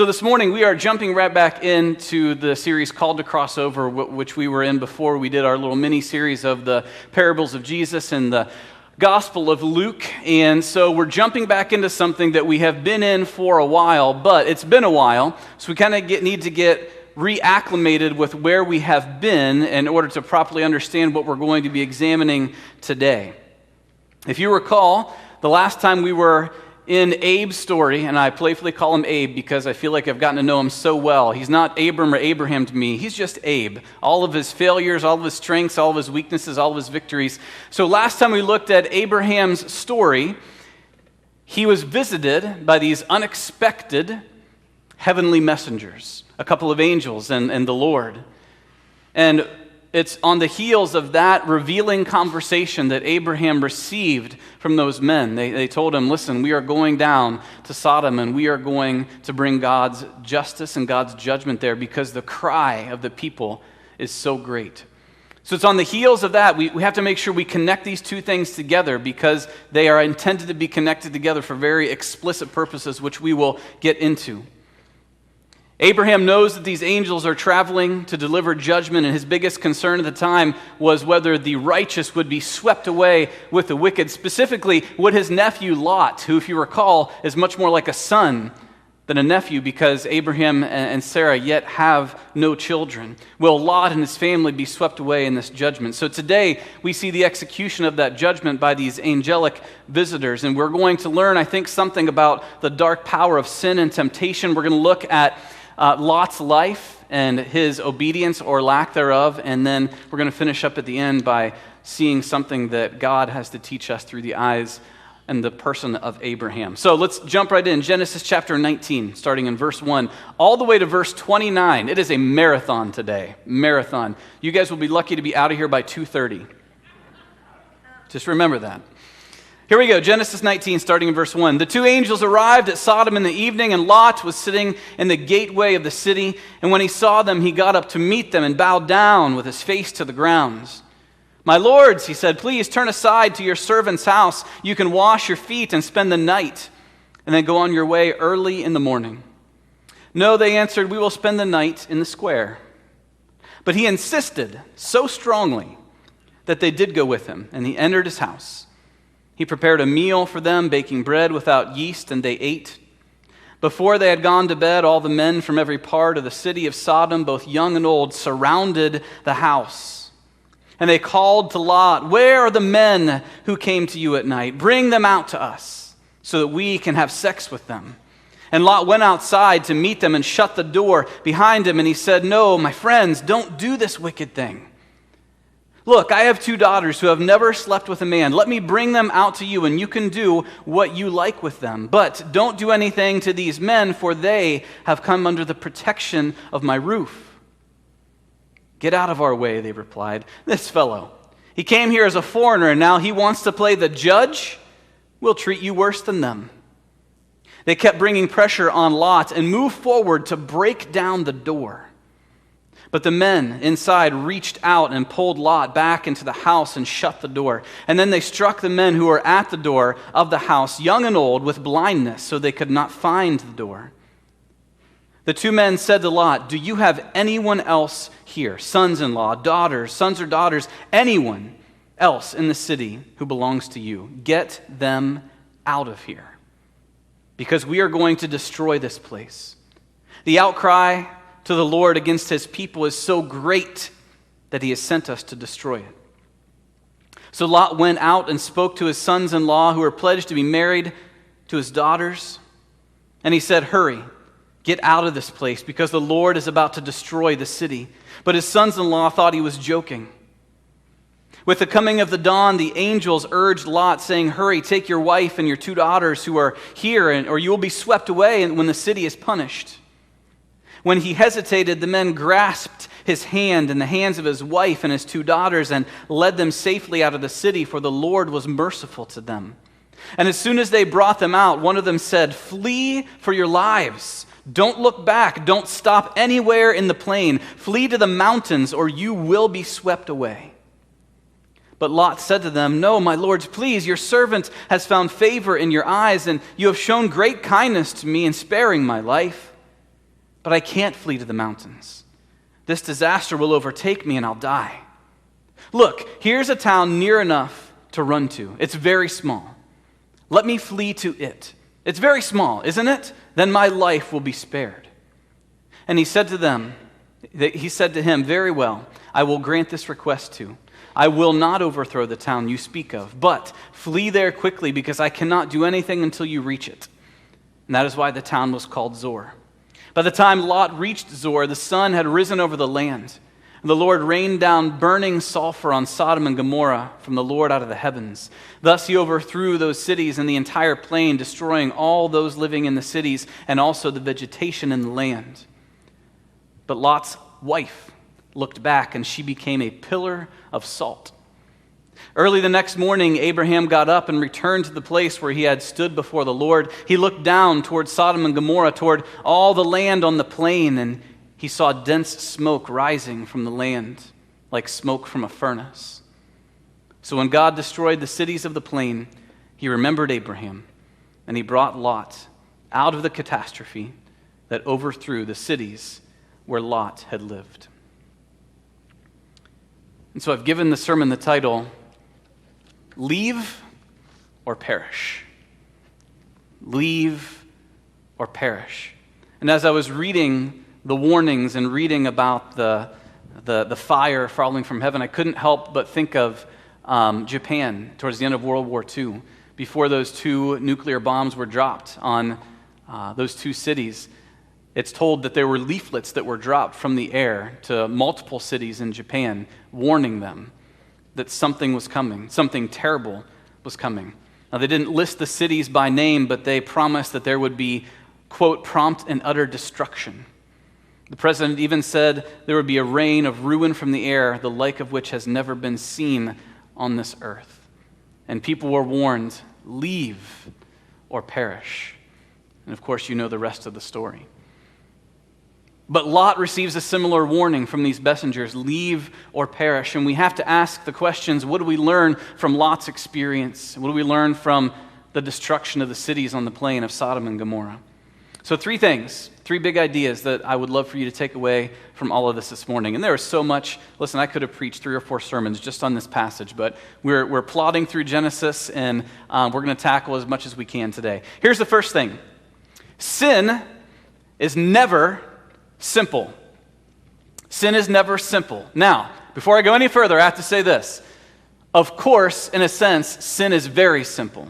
So this morning we are jumping right back into the series called to Crossover, which we were in before we did our little mini-series of the parables of Jesus and the Gospel of Luke. And so we're jumping back into something that we have been in for a while, but it's been a while, so we kind of need to get reacclimated with where we have been in order to properly understand what we're going to be examining today. If you recall, the last time we were in Abe's story, and I playfully call him Abe because I feel like I've gotten to know him so well. He's not Abram or Abraham to me. He's just Abe. All of his failures, all of his strengths, all of his weaknesses, all of his victories. So last time we looked at Abraham's story, he was visited by these unexpected heavenly messengers, a couple of angels and the Lord. And it's on the heels of that revealing conversation that Abraham received from those men. They told him, listen, we are going down to Sodom and we are going to bring God's justice and God's judgment there because the cry of the people is so great. So it's on the heels of that. We have to make sure we connect these two things together because they are intended to be connected together for very explicit purposes, which we will get into. Abraham knows that these angels are traveling to deliver judgment, and his biggest concern at the time was whether the righteous would be swept away with the wicked. Specifically, would his nephew Lot, who, if you recall, is much more like a son than a nephew because Abraham and Sarah yet have no children, will Lot and his family be swept away in this judgment? So today, we see the execution of that judgment by these angelic visitors, and we're going to learn, I think, something about the dark power of sin and temptation. We're going to look at Lot's life and his obedience or lack thereof, and then we're going to finish up at the end by seeing something that God has to teach us through the eyes and the person of Abraham. So let's jump right in. Genesis chapter 19, starting in verse 1, all the way to verse 29. It is a marathon today. Marathon. You guys will be lucky to be out of here by 2:30. Just remember that. Here we go, Genesis 19, starting in verse 1. The two angels arrived at Sodom in the evening, and Lot was sitting in the gateway of the city. And when he saw them, he got up to meet them and bowed down with his face to the ground. My lords, he said, please turn aside to your servant's house. You can wash your feet and spend the night, and then go on your way early in the morning. No, they answered, we will spend the night in the square. But he insisted so strongly that they did go with him, and he entered his house. He prepared a meal for them, baking bread without yeast, and they ate. Before they had gone to bed, all the men from every part of the city of Sodom, both young and old, surrounded the house. And they called to Lot, where are the men who came to you at night? Bring them out to us, so that we can have sex with them. And Lot went outside to meet them and shut the door behind him, and he said, no, my friends, don't do this wicked thing. Look, I have two daughters who have never slept with a man. Let me bring them out to you, and you can do what you like with them. But don't do anything to these men, for they have come under the protection of my roof. Get out of our way, they replied. This fellow, he came here as a foreigner, and now he wants to play the judge? We'll treat you worse than them. They kept bringing pressure on Lot and moved forward to break down the door. But the men inside reached out and pulled Lot back into the house and shut the door. And then they struck the men who were at the door of the house, young and old, with blindness, so they could not find the door. The two men said to Lot, do you have anyone else here, sons-in-law, daughters, sons or daughters, anyone else in the city who belongs to you? Get them out of here, because we are going to destroy this place. The outcry to the Lord against his people is so great that he has sent us to destroy it. So Lot went out and spoke to his sons-in-law who were pledged to be married to his daughters. And he said, hurry, get out of this place because the Lord is about to destroy the city. But his sons-in-law thought he was joking. With the coming of the dawn, the angels urged Lot, saying, hurry, take your wife and your two daughters who are here, or you will be swept away when the city is punished. When he hesitated, the men grasped his hand and the hands of his wife and his two daughters and led them safely out of the city, for the Lord was merciful to them. And as soon as they brought them out, one of them said, flee for your lives. Don't look back. Don't stop anywhere in the plain. Flee to the mountains, or you will be swept away. But Lot said to them, no, my lords, please, your servant has found favor in your eyes, and you have shown great kindness to me in sparing my life. but I can't flee to the mountains. This disaster will overtake me and I'll die. Look, here's a town near enough to run to. It's very small. Let me flee to it. It's very small, isn't it? Then my life will be spared." And he said to him, "Very well, I will grant this request too. I will not overthrow the town you speak of, but flee there quickly because I cannot do anything until you reach it." And that is why the town was called Zoar. By the time Lot reached Zoar, the sun had risen over the land. And the Lord rained down burning sulfur on Sodom and Gomorrah from the Lord out of the heavens. Thus he overthrew those cities and the entire plain, destroying all those living in the cities and also the vegetation in the land. But Lot's wife looked back, and she became a pillar of salt. Early the next morning, Abraham got up and returned to the place where he had stood before the Lord. He looked down toward Sodom and Gomorrah, toward all the land on the plain, and he saw dense smoke rising from the land, like smoke from a furnace. So when God destroyed the cities of the plain, he remembered Abraham, and he brought Lot out of the catastrophe that overthrew the cities where Lot had lived. And so I've given the sermon the title, Leave or Perish. Leave or perish. And as I was reading the warnings and reading about the fire falling from heaven, I couldn't help but think of Japan towards the end of World War II, before those 2 nuclear bombs were dropped on those 2 cities. It's told that there were leaflets that were dropped from the air to multiple cities in Japan, warning them that something was coming, something terrible was coming. Now, they didn't list the cities by name, but they promised that there would be, quote, prompt and utter destruction. The president even said there would be a rain of ruin from the air, the like of which has never been seen on this earth. And people were warned, leave or perish. And of course, you know the rest of the story. But Lot receives a similar warning from these messengers, leave or perish. And we have to ask the questions, what do we learn from Lot's experience? What do we learn from the destruction of the cities on the plain of Sodom and Gomorrah? So 3 things, 3 big ideas that I would love for you to take away from all of this morning. And there is so much. Listen, I could have preached 3 or 4 sermons just on this passage, but we're plodding through Genesis, and we're going to tackle as much as we can today. Here's the first thing. Sin is never simple. Sin is never simple. Now, before I go any further, I have to say this. Of course, in a sense, sin is very simple,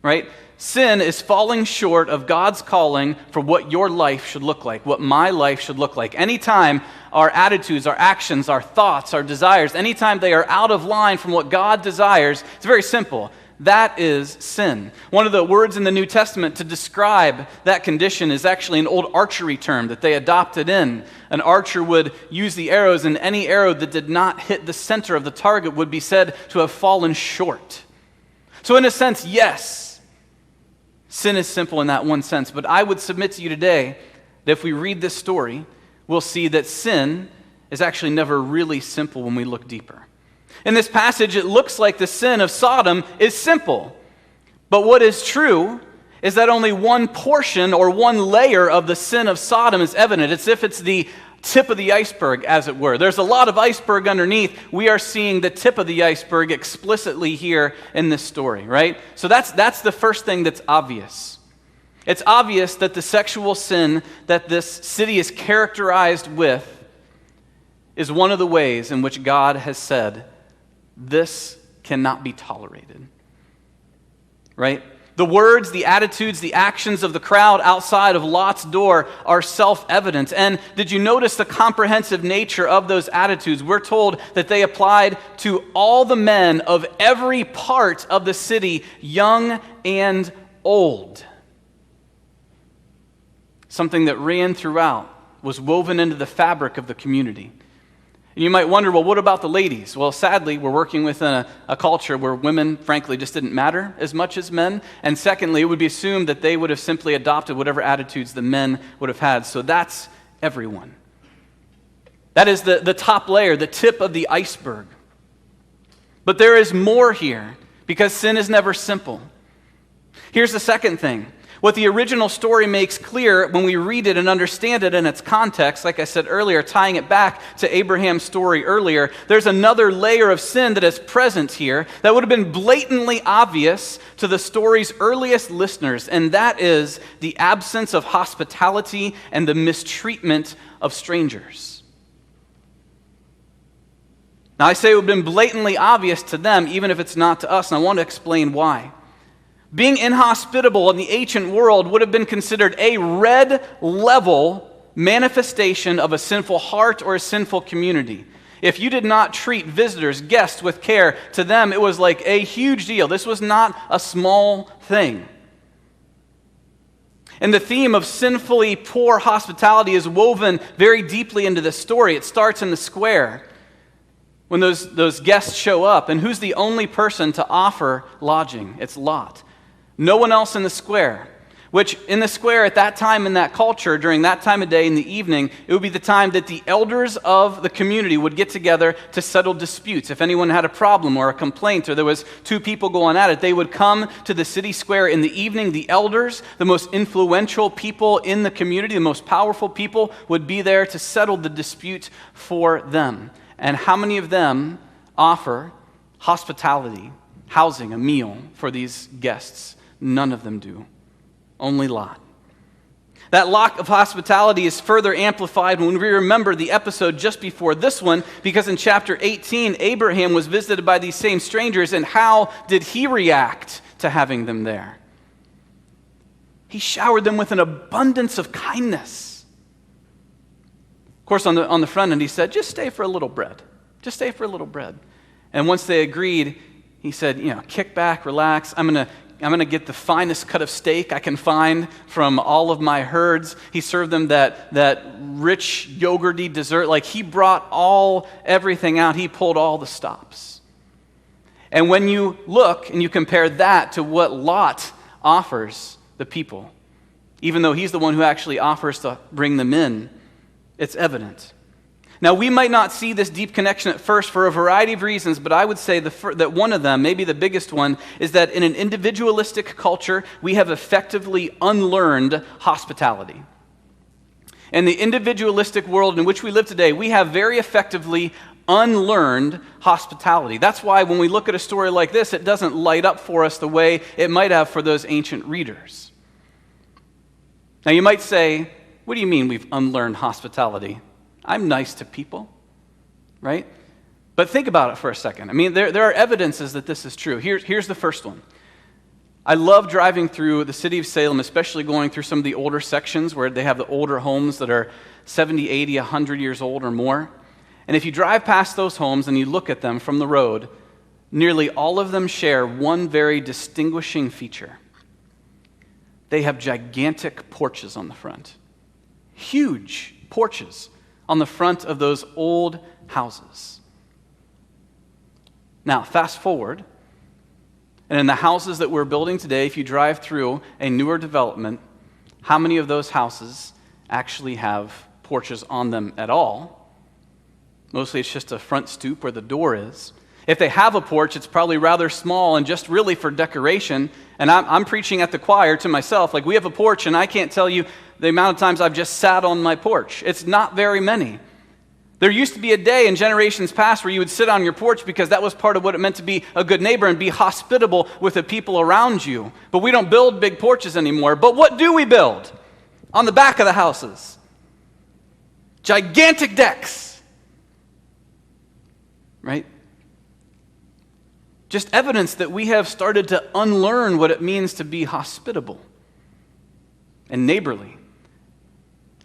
right? Sin is falling short of God's calling for what your life should look like, what my life should look like. Anytime our attitudes, our actions, our thoughts, our desires, anytime they are out of line from what God desires, it's very simple. That is sin. One of the words in the New Testament to describe that condition is actually an old archery term that they adopted in. An archer would use the arrows, and any arrow that did not hit the center of the target would be said to have fallen short. So in a sense, yes, sin is simple in that one sense. But I would submit to you today that if we read this story, we'll see that sin is actually never really simple when we look deeper. In this passage, it looks like the sin of Sodom is simple. But what is true is that only one portion or one layer of the sin of Sodom is evident. It's as if it's the tip of the iceberg, as it were. There's a lot of iceberg underneath. We are seeing the tip of the iceberg explicitly here in this story, right? So that's the first thing that's obvious. It's obvious that the sexual sin that this city is characterized with is one of the ways in which God has said, this cannot be tolerated, right? The words, the attitudes, the actions of the crowd outside of Lot's door are self-evident. And did you notice the comprehensive nature of those attitudes? We're told that they applied to all the men of every part of the city, young and old. Something that ran throughout, was woven into the fabric of the community. And you might wonder, well, what about the ladies? Well, sadly, we're working within a culture where women, frankly, just didn't matter as much as men. And secondly, it would be assumed that they would have simply adopted whatever attitudes the men would have had. So that's everyone. That is the top layer, the tip of the iceberg. But there is more here, because sin is never simple. Here's the second thing. What the original story makes clear when we read it and understand it in its context, like I said earlier, tying it back to Abraham's story earlier, there's another layer of sin that is present here that would have been blatantly obvious to the story's earliest listeners, and that is the absence of hospitality and the mistreatment of strangers. Now, I say it would have been blatantly obvious to them, even if it's not to us, and I want to explain why. Being inhospitable in the ancient world would have been considered a red-level manifestation of a sinful heart or a sinful community. If you did not treat visitors, guests with care, to them it was like a huge deal. This was not a small thing. And the theme of sinfully poor hospitality is woven very deeply into this story. It starts in the square when those guests show up. And who's the only person to offer lodging? It's Lot. No one else in the square, which in the square at that time in that culture, during that time of day in the evening, it would be the time that the elders of the community would get together to settle disputes. If anyone had a problem or a complaint or there was two people going at it, they would come to the city square in the evening. The elders, the most influential people in the community, the most powerful people, would be there to settle the dispute for them. And how many of them offer hospitality, housing, a meal for these guests? None of them do. Only Lot. That lack of hospitality is further amplified when we remember the episode just before this one, because in chapter 18, Abraham was visited by these same strangers, and how did he react to having them there? He showered them with an abundance of kindness. Of course, on the front end, he said, just stay for a little bread. Just stay for a little bread. And once they agreed, he said, kick back, relax. I'm going to get the finest cut of steak I can find from all of my herds. He served them that rich yogurty dessert. Like, he brought everything out. He pulled all the stops. And when you look and you compare that to what Lot offers the people, even though he's the one who actually offers to bring them in, it's evident. Now, we might not see this deep connection at first for a variety of reasons, but I would say that one of them, maybe the biggest one, is that in an individualistic culture, we have effectively unlearned hospitality. In the individualistic world in which we live today, we have very effectively unlearned hospitality. That's why when we look at a story like this, it doesn't light up for us the way it might have for those ancient readers. Now, you might say, what do you mean we've unlearned hospitality? I'm nice to people, right? But think about it for a second. I mean, there are evidences that this is true. Here's the first one. I love driving through the city of Salem, especially going through some of the older sections where they have the older homes that are 70, 80, 100 years old or more. And if you drive past those homes and you look at them from the road, nearly all of them share one very distinguishing feature. They have gigantic porches on the front. Huge porches on the front of those old houses. Now, fast forward, and in the houses that we're building today, if you drive through a newer development, how many of those houses actually have porches on them at all? Mostly it's just a front stoop where the door is. If they have a porch, it's probably rather small and just really for decoration. And I'm preaching at the choir to myself, like, we have a porch, and I can't tell you the amount of times I've just sat on my porch. It's not very many. There used to be a day in generations past where you would sit on your porch because that was part of what it meant to be a good neighbor and be hospitable with the people around you. But we don't build big porches anymore. But what do we build? On the back of the houses. Gigantic decks. Right? Just evidence that we have started to unlearn what it means to be hospitable and neighborly.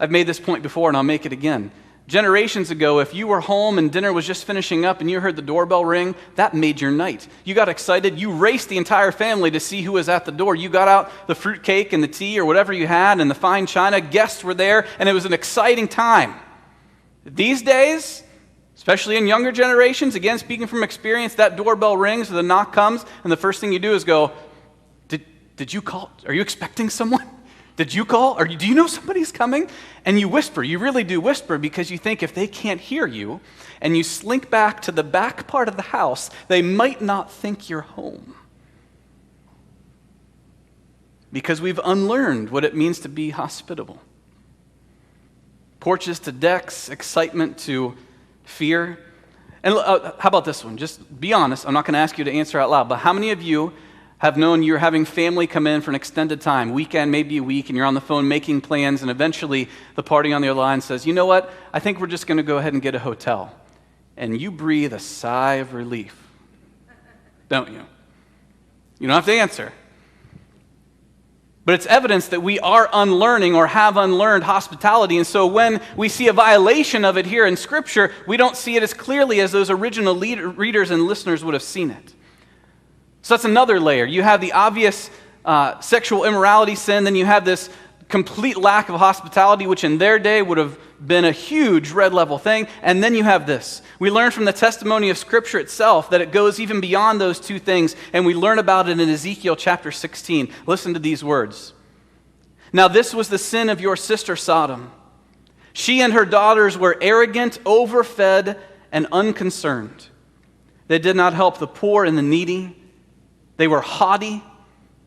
I've made this point before, and I'll make it again. Generations ago, if you were home and dinner was just finishing up and you heard the doorbell ring, that made your night. You got excited. You raced the entire family to see who was at the door. You got out the fruitcake and the tea or whatever you had and the fine china. Guests were there, and it was an exciting time. These days, especially in younger generations, again, speaking from experience, that doorbell rings or the knock comes, and the first thing you do is go, did you call? Are you expecting someone? Did you call? Do you know somebody's coming? And you whisper. You really do whisper because you think if they can't hear you and you slink back to the back part of the house, they might not think you're home. because we've unlearned what it means to be hospitable. Porches to decks, excitement to fear. And how about this one? Just be honest. I'm not going to ask you to answer out loud, but how many of you have known you're having family come in for an extended time, weekend, maybe a week, and you're on the phone making plans, and eventually the party on the other line says, you know what, I think we're just going to go ahead and get a hotel. And you breathe a sigh of relief, don't you? You don't have to answer. But it's evidence that we are unlearning or have unlearned hospitality. And so when we see a violation of it here in Scripture, we don't see it as clearly as those original readers and listeners would have seen it. So that's another layer. You have the obvious sexual immorality sin, then you have this complete lack of hospitality, which in their day would have been a huge red level thing. And then you have this. We learn from the testimony of Scripture itself that it goes even beyond those two things, and we learn about it in Ezekiel chapter 16. Listen to these words. Now this was the sin of your sister Sodom. She and her daughters were arrogant, overfed, and unconcerned. They did not help the poor and the needy. They were haughty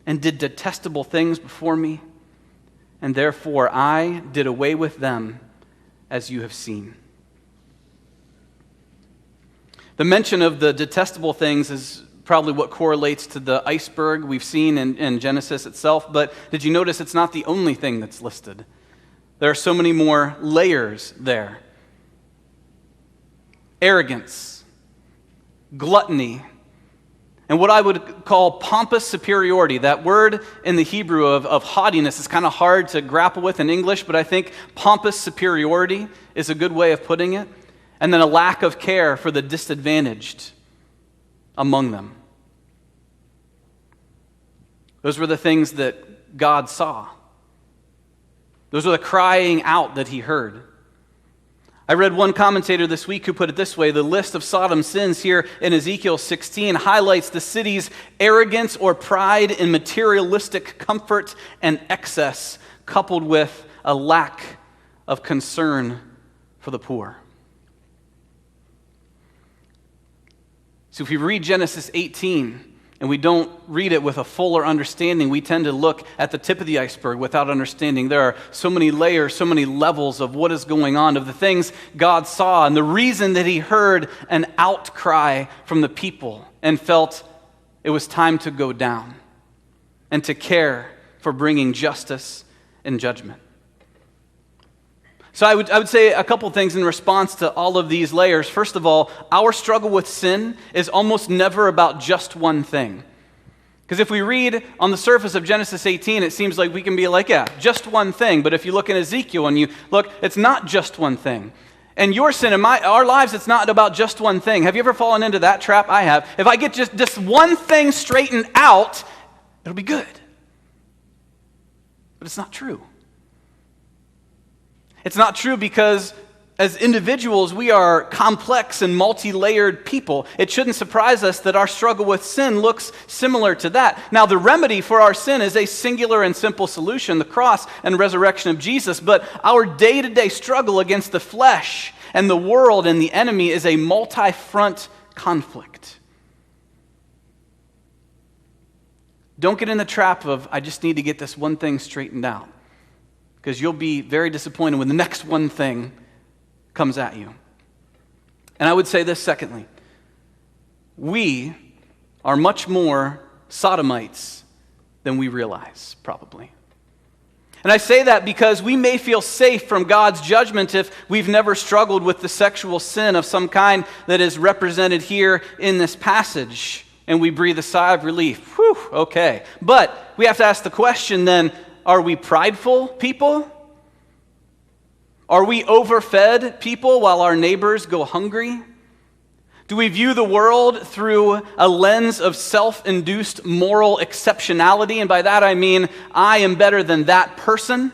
and did detestable things before me, and therefore I did away with them, as you have seen. The mention of the detestable things is probably what correlates to the iceberg we've seen in Genesis itself, but did you notice it's not the only thing that's listed? There are so many more layers there. Arrogance, gluttony, and what I would call pompous superiority. That word in the Hebrew of haughtiness is kind of hard to grapple with in English, but I think pompous superiority is a good way of putting it. And then a lack of care for the disadvantaged among them. Those were the things that God saw. Those were the crying out that he heard. I read one commentator this week who put it this way: the list of Sodom's sins here in Ezekiel 16 highlights the city's arrogance or pride in materialistic comfort and excess, coupled with a lack of concern for the poor. So if we read Genesis 18 and we don't read it with a fuller understanding, we tend to look at the tip of the iceberg without understanding. There are so many layers, so many levels of what is going on, of the things God saw, and the reason that he heard an outcry from the people and felt it was time to go down and to care for bringing justice and judgment. So I would say a couple things in response to all of these layers. First of all, our struggle with sin is almost never about just one thing. Because if we read on the surface of Genesis 18, it seems like we can be like, yeah, just one thing. But if you look in Ezekiel and you look, it's not just one thing. And your sin in our lives, it's not about just one thing. Have you ever fallen into that trap? I have. If I get just one thing straightened out, it'll be good. But it's not true. It's not true because as individuals, we are complex and multi-layered people. It shouldn't surprise us that our struggle with sin looks similar to that. Now, the remedy for our sin is a singular and simple solution, the cross and resurrection of Jesus. But our day-to-day struggle against the flesh and the world and the enemy is a multi-front conflict. Don't get in the trap of, I just need to get this one thing straightened out. Because you'll be very disappointed when the next one thing comes at you. And I would say this secondly. We are much more sodomites than we realize, probably. And I say that because we may feel safe from God's judgment if we've never struggled with the sexual sin of some kind that is represented here in this passage. And we breathe a sigh of relief. Whew, okay. But we have to ask the question then, are we prideful people? Are we overfed people while our neighbors go hungry? Do we view the world through a lens of self-induced moral exceptionality? And by that I mean, I am better than that person.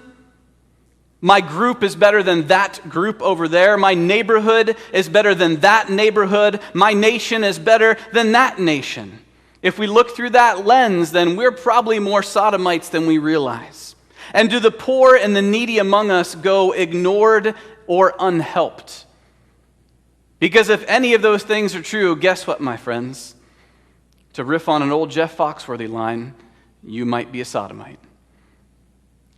My group is better than that group over there. My neighborhood is better than that neighborhood. My nation is better than that nation. If we look through that lens, then we're probably more sodomites than we realize. And do the poor and the needy among us go ignored or unhelped? Because if any of those things are true, guess what, my friends? To riff on an old Jeff Foxworthy line, you might be a sodomite.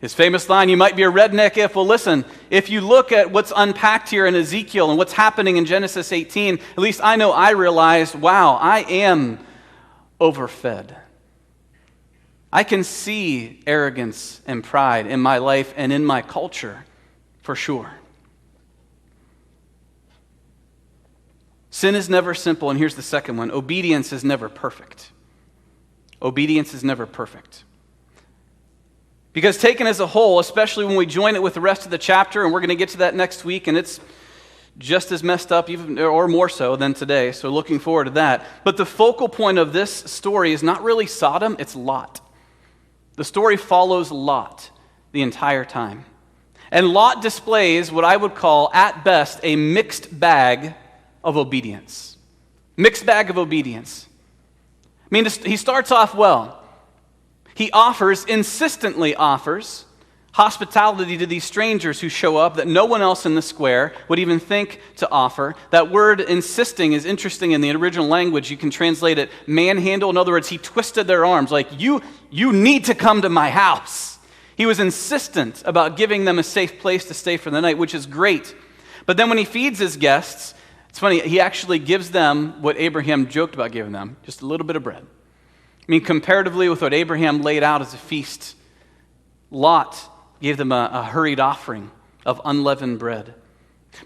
His famous line, "You might be a redneck if," well, listen, if you look at what's unpacked here in Ezekiel and what's happening in Genesis 18, at least I know I realized, wow, I am overfed. I can see arrogance and pride in my life and in my culture, for sure. Sin is never simple, and here's the second one. Obedience is never perfect. Obedience is never perfect. Because taken as a whole, especially when we join it with the rest of the chapter, and we're going to get to that next week, and it's just as messed up, even or more so than today, so looking forward to that. But the focal point of this story is not really Sodom, it's Lot. The story follows Lot the entire time. And Lot displays what I would call, at best, a mixed bag of obedience. Mixed bag of obedience. I mean, he starts off well. He insistently offers, hospitality to these strangers who show up that no one else in the square would even think to offer. That word insisting is interesting in the original language. You can translate it manhandle. In other words, he twisted their arms like, you need to come to my house. He was insistent about giving them a safe place to stay for the night, which is great. But then when he feeds his guests, it's funny, he actually gives them what Abraham joked about giving them, just a little bit of bread. I mean, comparatively with what Abraham laid out as a feast, Lot gave them a hurried offering of unleavened bread.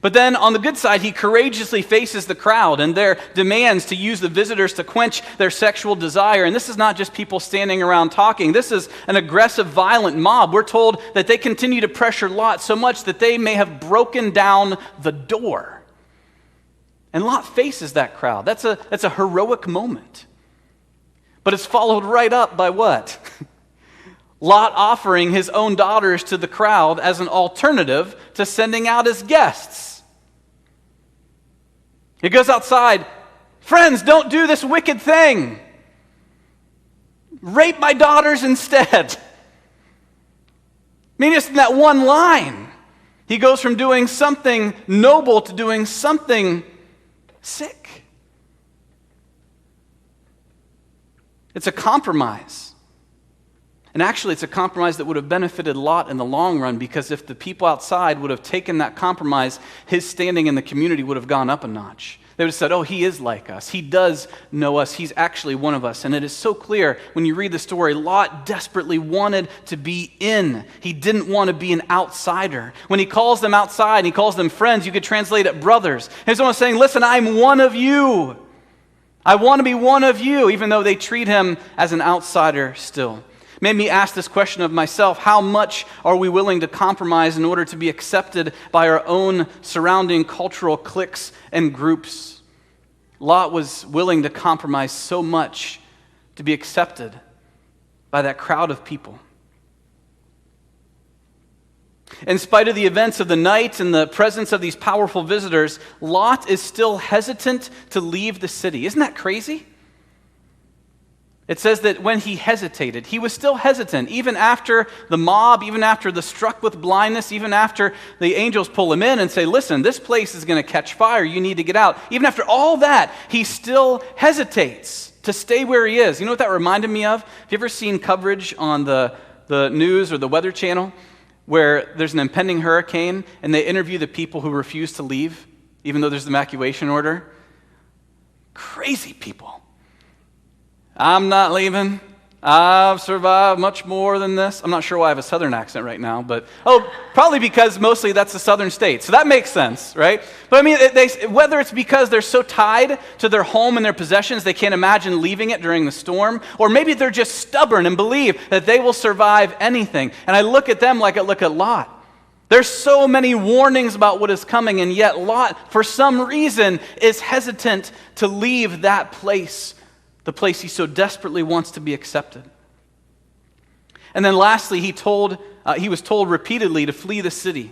But then on the good side, he courageously faces the crowd and their demands to use the visitors to quench their sexual desire. And this is not just people standing around talking. This is an aggressive, violent mob. We're told that they continue to pressure Lot so much that they may have broken down the door. And Lot faces that crowd. That's a heroic moment. But it's followed right up by what? Lot offering his own daughters to the crowd as an alternative to sending out his guests. He goes outside, "Friends, don't do this wicked thing. Rape my daughters instead." I mean, just in that one line, he goes from doing something noble to doing something sick. It's a compromise. And actually, it's a compromise that would have benefited Lot in the long run, because if the people outside would have taken that compromise, his standing in the community would have gone up a notch. They would have said, "Oh, he is like us. He does know us. He's actually one of us." And it is so clear when you read the story, Lot desperately wanted to be in. He didn't want to be an outsider. When he calls them outside, he calls them friends, you could translate it brothers. He's almost saying, "Listen, I'm one of you. I want to be one of you," even though they treat him as an outsider still. Made me ask this question of myself: how much are we willing to compromise in order to be accepted by our own surrounding cultural cliques and groups? Lot was willing to compromise so much to be accepted by that crowd of people. In spite of the events of the night and the presence of these powerful visitors, Lot is still hesitant to leave the city. Isn't that crazy? It says that when he hesitated, he was still hesitant, even after the mob, even after the struck with blindness, even after the angels pull him in and say, "Listen, this place is going to catch fire, you need to get out." Even after all that, he still hesitates to stay where he is. You know what that reminded me of? Have you ever seen coverage on the news or the Weather Channel where there's an impending hurricane and they interview the people who refuse to leave, even though there's an evacuation order? Crazy people. "I'm not leaving. I've survived much more than this." I'm not sure why I have a southern accent right now, but probably because mostly that's a southern state. So that makes sense, right? But I mean, whether it's because they're so tied to their home and their possessions they can't imagine leaving it during the storm, or maybe they're just stubborn and believe that they will survive anything. And I look at them like I look at Lot. There's so many warnings about what is coming, and yet Lot, for some reason, is hesitant to leave that place. The place he so desperately wants to be accepted. And then lastly, he was told repeatedly to flee the city.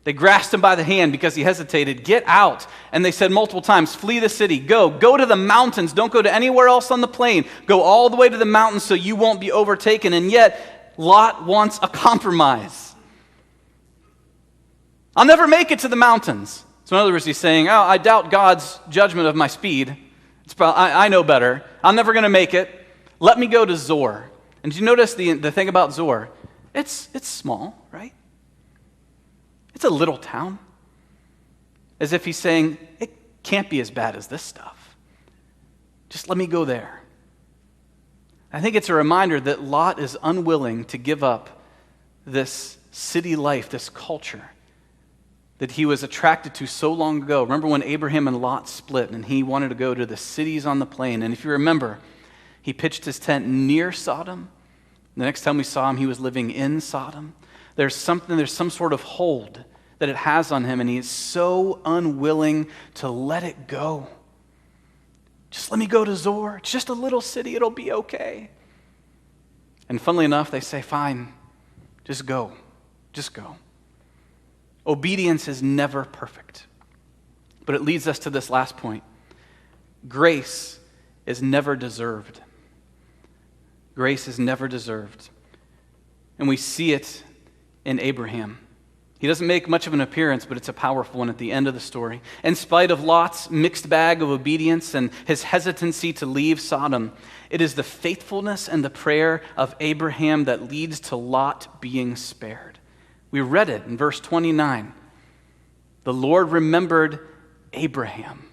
They grasped him by the hand because he hesitated. "Get out." And they said multiple times, "Flee the city. Go to the mountains. Don't go to anywhere else on the plain. Go all the way to the mountains so you won't be overtaken." And yet, Lot wants a compromise. "I'll never make it to the mountains." So in other words, he's saying, "Oh, I doubt God's judgment of my speed. I know better. I'm never going to make it. Let me go to Zoar." And did you notice the thing about Zoar? It's small, right? It's a little town. As if he's saying, it can't be as bad as this stuff. Just let me go there. I think it's a reminder that Lot is unwilling to give up this city life, this culture that he was attracted to so long ago. Remember when Abraham and Lot split and he wanted to go to the cities on the plain? And if you remember, he pitched his tent near Sodom. The next time we saw him, he was living in Sodom. There's some sort of hold that it has on him, and he is so unwilling to let it go. Just let me go to Zoar. It's just a little city. It'll be okay. And funnily enough, they say, fine, just go. Just go. Obedience is never perfect. But it leads us to this last point. Grace is never deserved. Grace is never deserved. And we see it in Abraham. He doesn't make much of an appearance, but it's a powerful one at the end of the story. In spite of Lot's mixed bag of obedience and his hesitancy to leave Sodom, it is the faithfulness and the prayer of Abraham that leads to Lot being spared. We read it in verse 29. The Lord remembered Abraham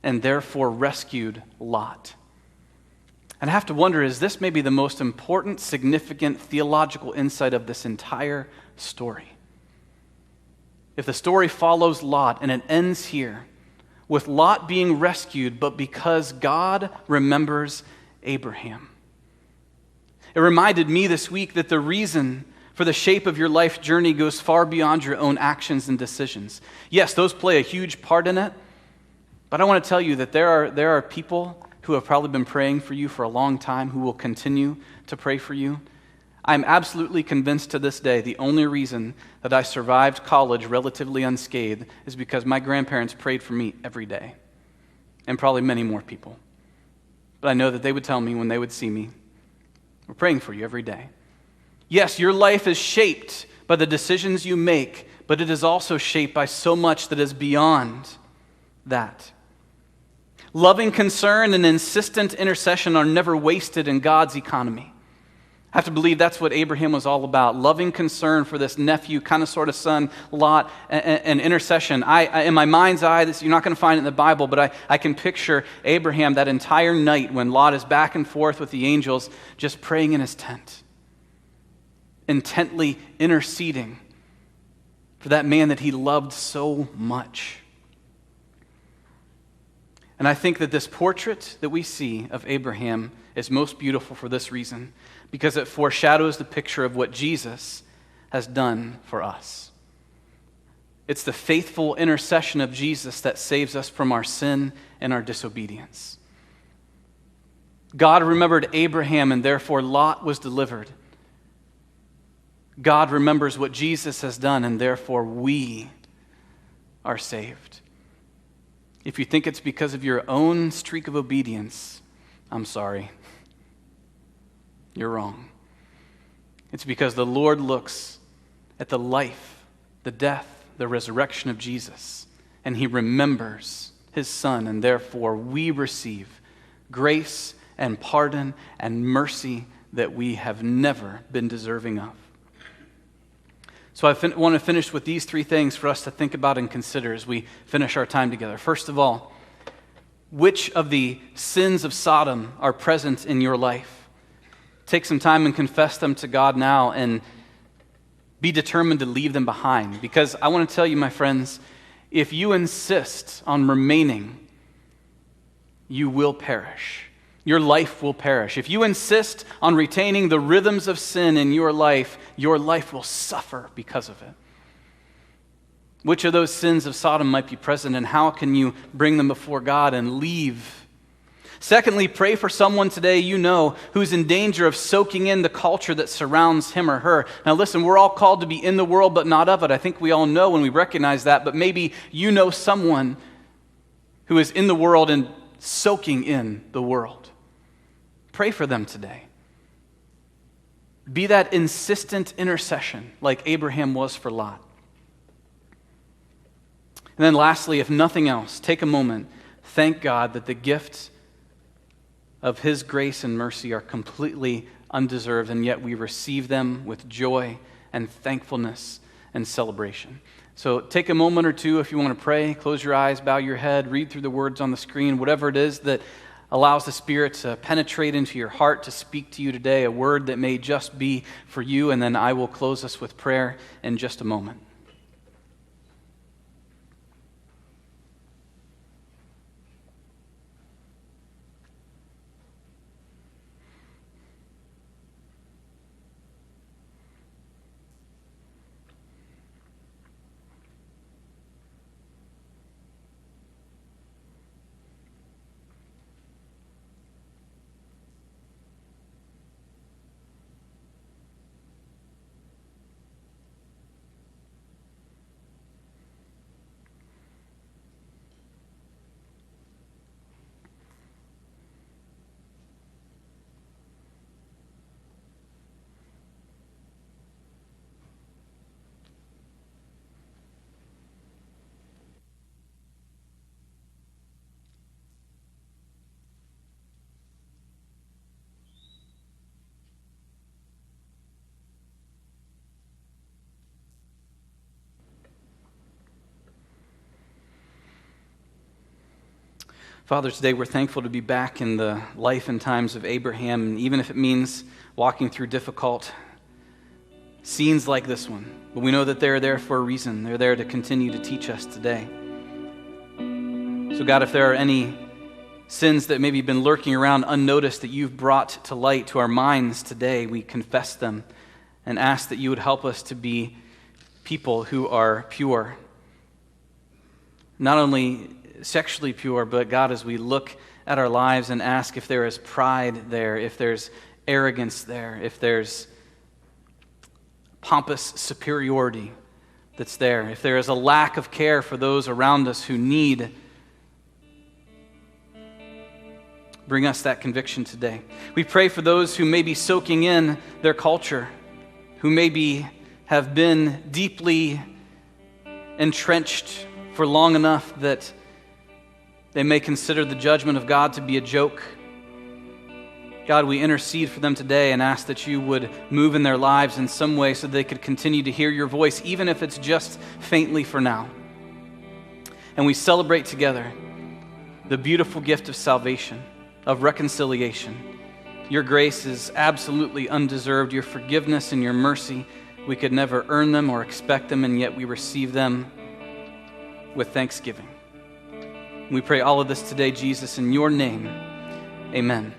and therefore rescued Lot. And I have to wonder, is this maybe the most important, significant theological insight of this entire story? If the story follows Lot and it ends here with Lot being rescued, but because God remembers Abraham. It reminded me this week that the reason for the shape of your life journey goes far beyond your own actions and decisions. Yes, those play a huge part in it, but I want to tell you that there are people who have probably been praying for you for a long time, who will continue to pray for you. I'm absolutely convinced to this day the only reason that I survived college relatively unscathed is because my grandparents prayed for me every day, and probably many more people. But I know that they would tell me when they would see me, we're praying for you every day. Yes, your life is shaped by the decisions you make, but it is also shaped by so much that is beyond that. Loving concern and insistent intercession are never wasted in God's economy. I have to believe that's what Abraham was all about. Loving concern for this nephew, kind of sort of son, Lot, and intercession. I in my mind's eye, you're not going to find it in the Bible, but I can picture Abraham that entire night when Lot is back and forth with the angels, just praying in his tent, intently interceding for that man that he loved so much. And I think that this portrait that we see of Abraham is most beautiful for this reason, because it foreshadows the picture of what Jesus has done for us. It's the faithful intercession of Jesus that saves us from our sin and our disobedience. God remembered Abraham, and therefore Lot was delivered. God remembers what Jesus has done, and therefore we are saved. If you think it's because of your own streak of obedience, I'm sorry. You're wrong. It's because the Lord looks at the life, the death, the resurrection of Jesus, and he remembers his Son, and therefore we receive grace and pardon and mercy that we have never been deserving of. So I want to finish with these three things for us to think about and consider as we finish our time together. First of all, which of the sins of Sodom are present in your life? Take some time and confess them to God now and be determined to leave them behind. Because I want to tell you, my friends, if you insist on remaining, you will perish. Your life will perish. If you insist on retaining the rhythms of sin in your life will suffer because of it. Which of those sins of Sodom might be present, and how can you bring them before God and leave? Secondly, pray for someone today you know who's in danger of soaking in the culture that surrounds him or her. Now listen, we're all called to be in the world but not of it. I think we all know when we recognize that, but maybe you know someone who is in the world and soaking in the world. Pray for them today. Be that insistent intercession like Abraham was for Lot. And then lastly, if nothing else, take a moment, thank God that the gifts of his grace and mercy are completely undeserved, and yet we receive them with joy and thankfulness and celebration. So take a moment or two if you want to pray. Close your eyes, bow your head, read through the words on the screen, whatever it is that allows the Spirit to penetrate into your heart, to speak to you today, a word that may just be for you, and then I will close us with prayer in just a moment. Father, today we're thankful to be back in the life and times of Abraham, and even if it means walking through difficult scenes like this one. But we know that they're there for a reason. They're there to continue to teach us today. So God, if there are any sins that maybe have been lurking around unnoticed that you've brought to light to our minds today, we confess them and ask that you would help us to be people who are pure. Not only sexually pure, but God, as we look at our lives and ask if there is pride there, if there's arrogance there, if there's pompous superiority that's there, if there is a lack of care for those around us who need, bring us that conviction today. We pray for those who may be soaking in their culture, who maybe have been deeply entrenched for long enough that they may consider the judgment of God to be a joke. God, we intercede for them today and ask that you would move in their lives in some way so they could continue to hear your voice, even if it's just faintly for now. And we celebrate together the beautiful gift of salvation, of reconciliation. Your grace is absolutely undeserved. Your forgiveness and your mercy, we could never earn them or expect them, and yet we receive them with thanksgiving. We pray all of this today, Jesus, in your name. Amen.